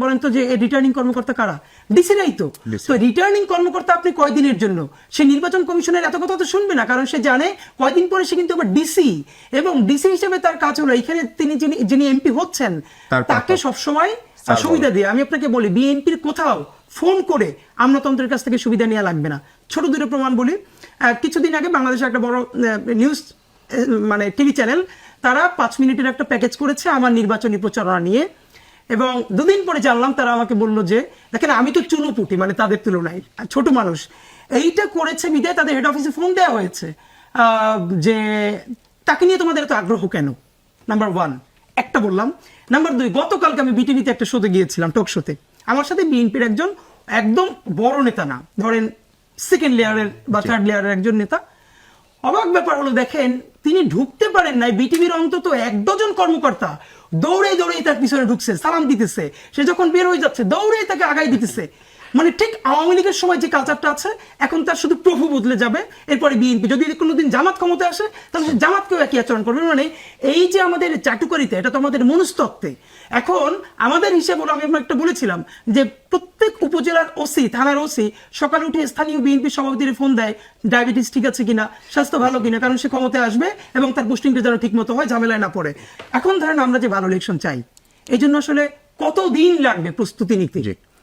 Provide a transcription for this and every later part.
বলেন তো যে রিটার্নিং কর্মকর্তা কারা? ডিসিরাই তো। তো রিটার্নিং কর্মকর্তা আপনি কয়দিনের জন্য? সে নির্বাচন কমিশনের এত কথা তো শুনবে না, কারণ সে জানে কয়দিন পরে সে কিন্তু আবার ডিসি, এবং ডিসি হিসেবে তার কাজ হলো এখানে তিনি যিনি এমপি হচ্ছেন তাকে সবসময় সুবিধা দিয়ে। আমি আপনাকে বলি, বিএনপির কোথাও ফোন করে আমলাতন্ত্রের কাছ থেকে সুবিধা নেওয়া লাগবে না। ছোট দুটো প্রমাণ বলি। কিছুদিন আগে বাংলাদেশের একটা বড় নিউজ মানে টিভি চ্যানেল, তারা 5 মিনিটের একটা প্যাকেজ করেছে আমার নির্বাচনী প্রচারণা নিয়ে, এবং দুদিন পরে জানলাম তারা আমাকে বললো যে দেখেন আমি তো চুনোপুটি, মানে তাদের তুলনায় ছোট মানুষ, এইটা করেছে বিদায় তাদের হেড অফিসে ফোন দেওয়া হয়েছে যে তাকে নিয়ে তোমাদের এত আগ্রহ কেন? নাম্বার 1 একটা বললাম। নাম্বার 2, গতকালকে আমি বিটিভিতে একটা শোতে গিয়েছিলাম, টক শোতে। আমার সাথে বিএনপির একজন একদম বড় নেতা না, ধরেন সেকেন্ড লেয়ারের বা থার্ড লেয়ারের একজন নেতা। অবাক ব্যাপার হলো, দেখেন তিনি ঢুকতে পারেন নাই, বিটিভির অন্তত 1 ডজন কর্মকর্তা দৌড়ে দৌড়ে তার পিছনে ঢুকছে, সালাম দিতেছে। সে যখন বের হয়ে যাচ্ছে দৌড়ে তাকে আগাই দিতেছে। মানে ঠিক আওয়ামী লীগের সময় যে কালচারটা আছে, এখন তার শুধু প্রভু বদলে যাবে, এরপরে বিএনপি যদি কোনোদিন জামাত ক্ষমতা আসে তাহলে জামাতকেও একই আচরণ করবে। মানে এই যে আমাদের চাটুকারিতা, এটা তো আমাদের মনস্তত্ত্বে। এখন আমাদের হিসেবে হলো, আমি একটা বলেছিলাম যে প্রত্যেক উপজেলার ওসি, থানার ওসি সকালে উঠে স্থানীয় বিএনপি সভাপতির ফোন দেয় ডায়াবেটিস ঠিক আছে কিনা, স্বাস্থ্য ভালো কিনা, কারণ সে ক্ষমতায় আসবে এবং তার পোস্টিংটা যেন ঠিক মতো হয়, ঝামেলায় না পড়ে। এখন ধরেন আমরা যে ভালো ইলেকশন চাই, এই জন্য আসলে কতদিন লাগবে প্রস্তুতি নিতে?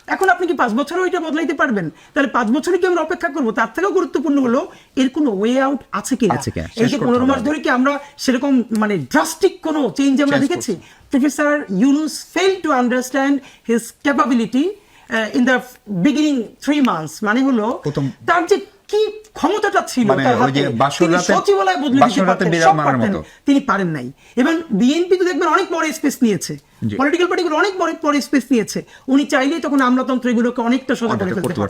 এখন আপনি কি 5 বছরও এটা বদলাইতে পারবেন? তাহলে 5 বছরে কি আমরা অপেক্ষা করবো? তার থেকেও গুরুত্বপূর্ণ হলো এর কোনো ওয়ে আউট আছে কিনা। এই যে 15 মাস ধরে কি আমরা সেরকম মানে ড্রাস্টিক কোনো চেঞ্জ আমরা দেখেছি? Professor Yunus fail to understand his capability in the beginning 3 months. মানে হলো তার যে কি ক্ষমতাটা ছিল তার হাতে, তিনি সচিবালয় বদলে দিতে পারতেন, তিনি পারেন নাই। এবং বিএনপি তো দেখবেন অনেক বড় স্পেস নিয়েছে, পলিটিক্যাল পার্টিগুলো অনেক বড় স্পেস নিয়েছে। উনি চাইলেই তখন আমলাতন্ত্র এগুলোকে অনেকটা সোজা করে ফেলতে পারতেন।